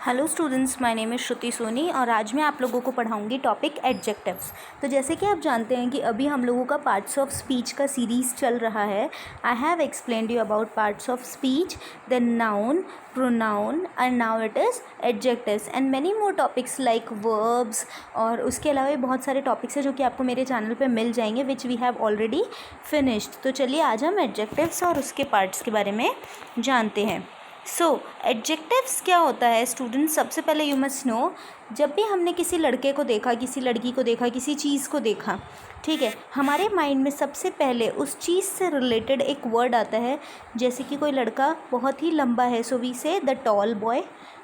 Hello students, my name is Shruti Soni और आज मैं आप लोगों को पढ़ाऊंगी टॉपिक एडजेक्टिव्स। तो जैसे कि आप जानते हैं कि अभी हम लोगों का पार्ट्स ऑफ स्पीच का सीरीज़ चल रहा है। I have explained you about parts of speech, then noun, pronoun and now it is adjectives and many more topics like verbs. और उसके अलावा बहुत सारे टॉपिक्स हैं जो कि आपको मेरे चैनल पे मिल जाएंगे which we have already finished. तो चलिए आज हम एडजेक्टिव्स और उसके पार्ट्स के बारे में जानते हैं। सो एडजेक्टिव्स क्या होता है स्टूडेंट्स? सबसे पहले यू मस्ट नो, जब भी हमने किसी लड़के को देखा, किसी लड़की को देखा, किसी चीज़ को देखा, ठीक है, हमारे माइंड में सबसे पहले उस चीज़ से रिलेटेड एक वर्ड आता है। जैसे कि कोई लड़का बहुत ही लंबा है, सो वी से द टॉल बॉय।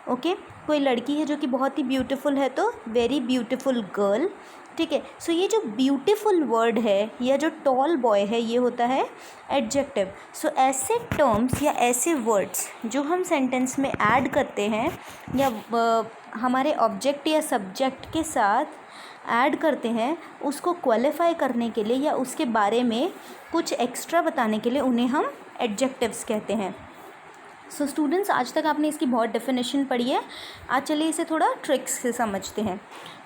ओके, कोई लड़की है जो कि बहुत ही ब्यूटीफुल है तो वेरी ब्यूटीफुल गर्ल। ठीक है, सो ये जो ब्यूटीफुल वर्ड है या जो टॉल बॉय है ये होता है एडजेक्टिव। सो ऐसे टर्म्स या ऐसे वर्ड्स जो हम सेंटेंस में ऐड करते हैं या हमारे ऑब्जेक्ट या सब्जेक्ट के साथ ऐड करते हैं, उसको क्वालिफाई करने के लिए या उसके बारे में कुछ एक्स्ट्रा बताने के लिए उन्हें हम एडजेक्टिव्स कहते हैं। सो स्टूडेंट्स, आज तक आपने इसकी बहुत डेफिनेशन पढ़ी है। आज चलिए इसे थोड़ा ट्रिक्स से समझते हैं।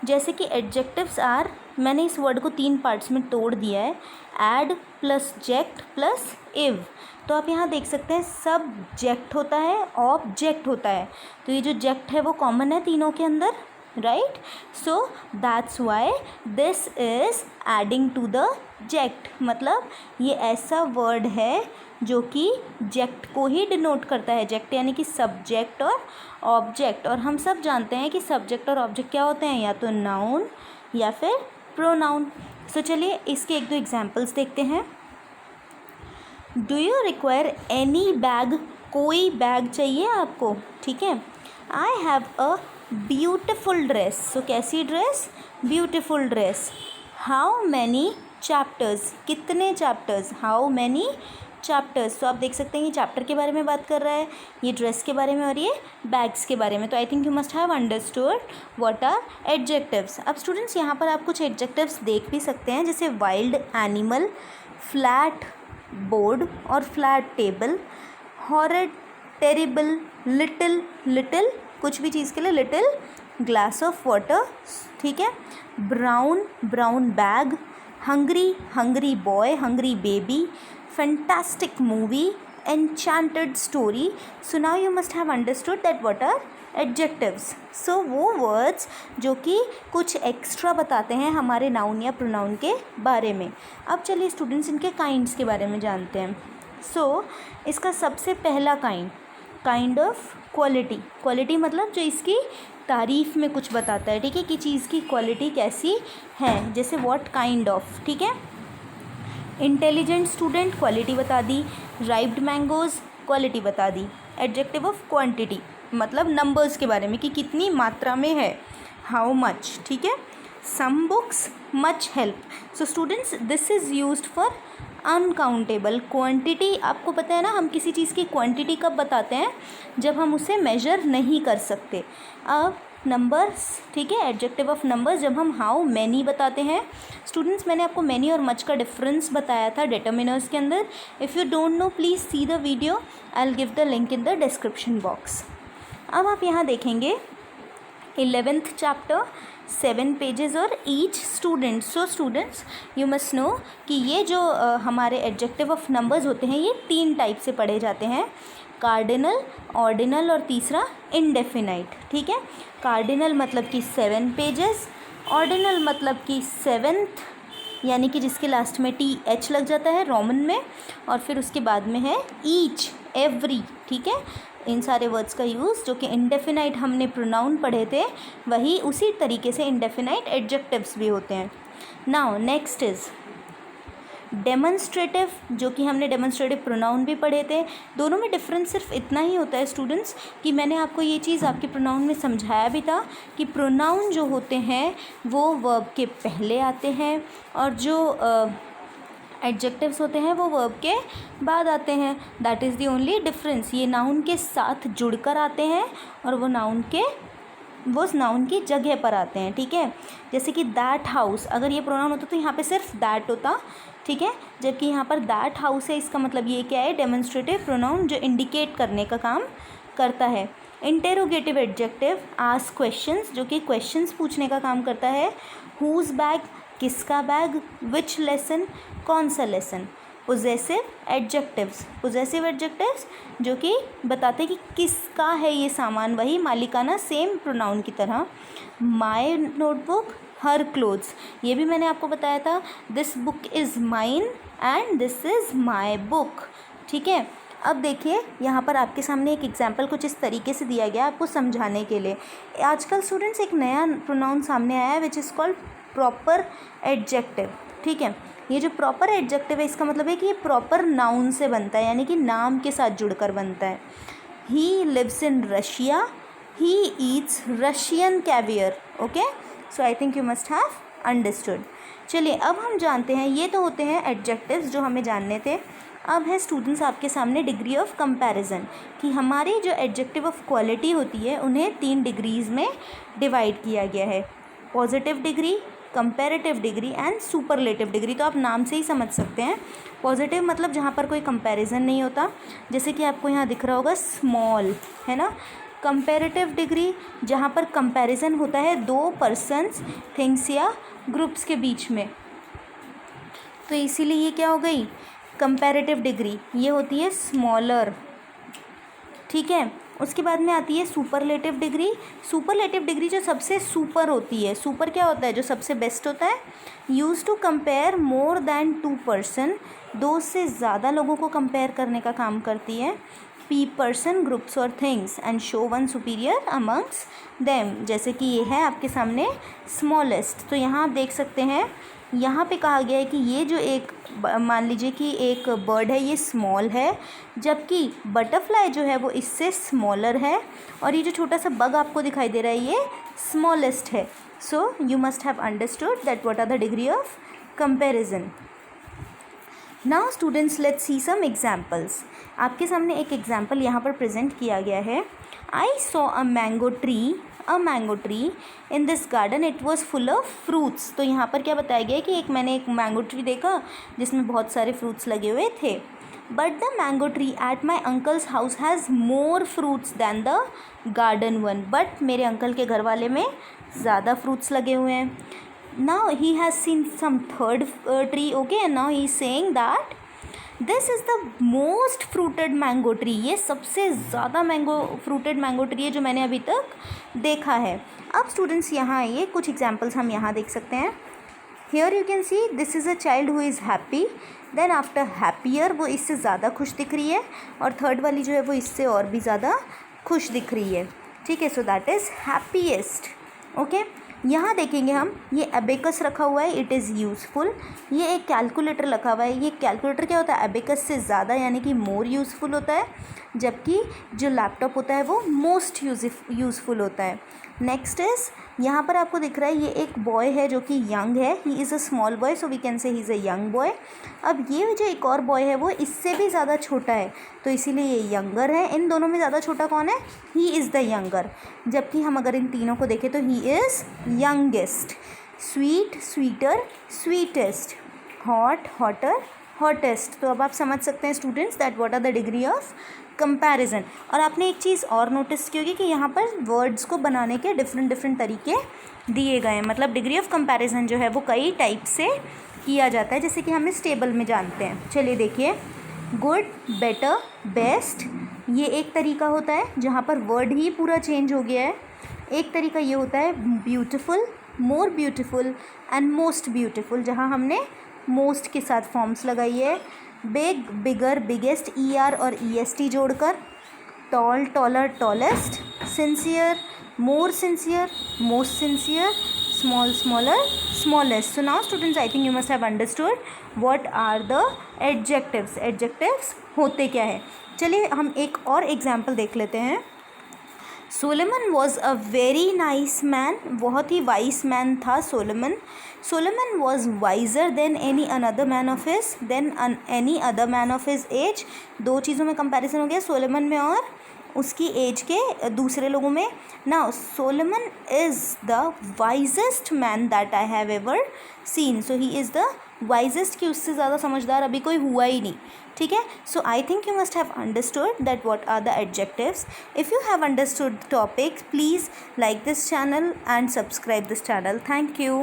जैसे कि एडजेक्टिव्स आर, मैंने इस वर्ड को 3 पार्ट्स में तोड़ दिया है, ऐड प्लस जेक्ट प्लस इव। तो आप यहाँ देख सकते हैं सब्जेक्ट होता है, ऑब्जेक्ट होता है, तो ये जो जेक्ट है वो कॉमन है तीनों के अंदर, right? So that's why this is adding to the जेक्ट। मतलब ये ऐसा वर्ड है जो कि जेक्ट को ही डिनोट करता है। जेक्ट यानी कि सब्जेक्ट और ऑब्जेक्ट, और हम सब जानते हैं कि सब्जेक्ट और ऑब्जेक्ट क्या होते हैं, या तो नाउन या फिर प्रोनाउन। सो चलिए इसके 1-2 एग्जांपल्स देखते हैं। Do you require any bag? कोई बैग चाहिए आपको, ठीक है। I have a beautiful dress. So कैसी dress? Beautiful dress. How many chapters? कितने चैप्टर्स? How many chapters. तो आप देख सकते हैं ये चैप्टर के बारे में बात कर रहा है, ये ड्रेस के बारे में और ये बैग्स के बारे में। तो I think you must have understood what are adjectives. अब स्टूडेंट्स यहाँ पर आप कुछ एडजेक्टिव्स देख भी सकते हैं, जैसे वाइल्ड एनिमल, फ्लैट बोर्ड और flat table, horrid, terrible, little, little कुछ भी चीज़ के लिए लिटिल ग्लास ऑफ वाटर, ठीक है, brown, brown bag, hungry, hungry boy, hungry baby, fantastic movie, enchanted story. So now you must have understood that what are adjectives. So वो words जो कि कुछ एक्स्ट्रा बताते हैं हमारे नाउन या प्रोनाउन के बारे में। अब चलिए स्टूडेंट्स इनके काइंड्स के बारे में जानते हैं। सो इसका सबसे पहला काइंड ऑफ क्वालिटी। क्वालिटी मतलब जो इसकी तारीफ़ में कुछ बताता है, ठीक है, कि चीज़ की क्वालिटी कैसी है, जैसे व्हाट काइंड ऑफ, ठीक है। इंटेलिजेंट स्टूडेंट, क्वालिटी बता दी। राइप्ड मैंगोज़, क्वालिटी बता दी। एडजेक्टिव ऑफ क्वांटिटी मतलब नंबर्स के बारे में कि कितनी मात्रा में है, हाउ मच, ठीक है। Some books, much help. So students this is used for uncountable. Quantity आपको पता है ना, हम किसी चीज़ की क्वांटिटी कब बताते हैं? जब हम उसे मेजर नहीं कर सकते। अब नंबर्स, ठीक है, एडजेक्टिव ऑफ नंबर्स जब हम हाउ मैनी बताते हैं। स्टूडेंट्स मैंने आपको मैनी और मच का डिफरेंस बताया था डिटर्मिनर्स के अंदर। If you don't know please see the video, I will give the link in the description box. अब आप यहाँ देखेंगे 11th चैप्टर, 7 पेजेस और each student. So students you must know कि ये जो हमारे एडजेक्टिव ऑफ नंबर्स होते हैं ये 3 टाइप से पढ़े जाते हैं, कार्डिनल, ऑर्डिनल और तीसरा इंडेफिनाइट, ठीक है। कार्डिनल मतलब कि 7 पेजेस, ऑर्डिनल मतलब कि 7th यानी कि जिसके लास्ट में TH लग जाता है रोमन में, और फिर उसके बाद में है ईच, एवरी, ठीक है। इन सारे वर्ड्स का यूज़ जो कि इंडेफिनाइट हमने प्रोनाउन पढ़े थे, वही उसी तरीके से इंडेफिनाइट एडजेक्टिव्स भी होते हैं। नाउ नेक्स्ट इज़ डेमोन्स्ट्रेटिव, जो कि हमने डेमोन्स्ट्रेटिव प्रोनाउन भी पढ़े थे। दोनों में डिफरेंस सिर्फ इतना ही होता है स्टूडेंट्स कि मैंने आपको ये चीज़ आपके प्रोनाउन में समझाया भी था कि प्रोनाउन जो होते हैं वो वर्ब के पहले आते हैं और जो एडजेक्टिव्स होते हैं वो वर्ब के बाद आते हैं। That is the only difference. ये नाउन के साथ जुड़कर आते हैं और वो नाउन की जगह पर आते हैं, ठीक है। जैसे कि दैट हाउस, अगर ये प्रोनाउन होता तो यहाँ पे सिर्फ दैट होता, ठीक है, जबकि यहाँ पर दैट हाउस है, इसका मतलब ये क्या है, डेमोन्स्ट्रेटिव प्रोनाउन जो इंडिकेट करने का काम करता है। इंटेरोगेटिव एडजेक्टिव आस्क क्वेश्चंस, जो कि क्वेश्चंस पूछने का काम करता है. हुज बैग, किसका बैग. विच लेसन, कौन सा lesson. Possessive adjectives, possessive adjectives जो कि बताते कि किसका है ये सामान, वही मालिकाना, सेम प्रोनाउन की तरह. माई नोटबुक, हर क्लोथ्स, ये भी मैंने आपको बताया था. This book is mine and this is my book. ठीक है. अब देखिए यहाँ पर आपके सामने एक एग्जाम्पल कुछ इस तरीके से दिया गया आपको समझाने के लिए. आजकल स्टूडेंट्स एक नया प्रोनाउन सामने आया है which is called proper adjective. ठीक है. ये जो प्रॉपर एडजेक्टिव है इसका मतलब है कि ये प्रॉपर नाउन से बनता है, यानी कि नाम के साथ जुड़कर बनता है. He lives in Russia, he eats Russian caviar. Okay, so I think you must have understood. चलिए अब हम जानते हैं, ये तो होते हैं एडजेक्टिव्स जो हमें जानने थे. अब है स्टूडेंट्स आपके सामने डिग्री ऑफ कंपैरिजन, कि हमारी जो एडजेक्टिव ऑफ क्वालिटी होती है उन्हें 3 डिग्रीज़ में डिवाइड किया गया है. Positive degree, comparative degree and superlative degree. तो आप नाम से ही समझ सकते हैं. पॉजिटिव मतलब जहाँ पर कोई कंपैरिजन नहीं होता, जैसे कि आपको यहाँ दिख रहा होगा स्मॉल, है ना. कंपैरेटिव डिग्री जहाँ पर कंपैरिजन होता है 2 पर्सन्स, थिंग्स या ग्रुप्स के बीच में, तो इसीलिए ये क्या हो गई कंपैरेटिव डिग्री, ये होती है स्मॉलर. ठीक है. उसके बाद में आती है सुपरलेटिव डिग्री. सुपरलेटिव डिग्री जो सबसे सुपर होती है. सुपर क्या होता है, जो सबसे बेस्ट होता है. Use to compare more than 2 person, 2 से ज़्यादा लोगों को कंपेयर करने का काम करती है. पर्सन, ग्रुप्स और things and show one superior amongst them, जैसे कि ये है आपके सामने स्मॉलेस्ट. तो यहाँ आप देख सकते हैं, यहाँ पे कहा गया है कि ये जो एक मान लीजिए कि एक बर्ड है ये स्मॉल है, जबकि बटरफ्लाई जो है वो इससे स्मॉलर है, और ये जो छोटा सा बग आपको दिखाई दे रहा है ये स्मॉलेस्ट है. So you must have understood that what are the degree of comparison. Now students let's see some examples. आपके सामने एक एग्जाम्पल यहाँ पर प्रेजेंट किया गया है. I saw a mango tree in this garden, it was full of fruits. तो यहाँ पर क्या बताया गया है कि मैंने एक मैंगो ट्री देखा जिसमें बहुत सारे फ्रूट्स लगे हुए थे. But the mango tree at my uncle's house has more fruits than the garden one. But मेरे अंकल के घर वाले में ज़्यादा फ्रूट्स लगे हुए हैं. Now he has seen some third tree, okay, and now he is saying that this is the most fruited mango tree. ये सबसे ज़्यादा fruited mango tree है जो मैंने अभी तक देखा है. अब students यहाँ आइए, कुछ examples हम यहाँ देख सकते हैं. Here you can see this is a child who is happy. Then after happier वो इससे ज़्यादा खुश दिख रही है, और थर्ड वाली जो है वो इससे और भी ज़्यादा खुश दिख रही है. ठीक है. So that is happiest. Okay. यहाँ देखेंगे हम, ये अबेकस रखा हुआ है, इट इज़ यूज़फुल. ये एक कैलकुलेटर रखा हुआ है. ये कैलकुलेटर क्या होता है, अबेकस से ज़्यादा यानी कि मोर यूज़फुल होता है, जबकि जो लैपटॉप होता है वो मोस्ट यूज़फुल होता है. नेक्स्ट इज़, यहाँ पर आपको दिख रहा है ये एक बॉय है जो कि यंग है. He is a small boy, so we can say he is a young boy. अब ये जो एक और बॉय है वो इससे भी ज़्यादा छोटा है, तो इसीलिए ये यंगर है. इन दोनों में ज़्यादा छोटा कौन है, ही इज़ द यंगर. जबकि हम अगर इन तीनों को देखें तो he is youngest. Sweet, sweeter, sweetest. Hot, hotter, hottest. तो अब आप समझ सकते हैं students that what are the degree of comparison. और आपने एक चीज़ और नोटिस की होगी कि यहाँ पर वर्ड्स को बनाने के डिफरेंट तरीके दिए गए हैं. मतलब डिग्री ऑफ कंपैरिजन जो है वो कई टाइप से किया जाता है, जैसे कि हम इस टेबल में जानते हैं. चलिए देखिए, गुड, बेटर, बेस्ट, ये एक तरीका होता है जहाँ पर वर्ड ही पूरा चेंज हो गया है. एक तरीका ये होता है beautiful, more beautiful and most beautiful, जहाँ हमने मोस्ट के साथ फॉर्म्स लगाई है. बिग, बिगर, बिगेस्ट, ER और EST जोड़कर. Tall, taller, tallest. Sincere, more sincere, most sincere. Small, smaller, smallest. So now students, I think you must have understood what are the adjectives. Adjectives होते क्या है. चलिए हम एक और एग्जाम्पल देख लेते हैं. Solomon was a very nice man. बहुत ही वाइस मैन था Solomon. Solomon was wiser than any another man of his, than any other man of his age. 2 चीज़ों में कंपैरिजन हो गया, सोलोमन में और उसकी एज के दूसरे लोगों में. Now Solomon is the wisest man that I have ever seen. So he is the wisest कि उससे ज़्यादा समझदार अभी कोई हुआ ही नहीं, ठीक है। So I think you must have understood that what are the adjectives. If you have understood the topic, please like this channel and subscribe this channel. Thank you.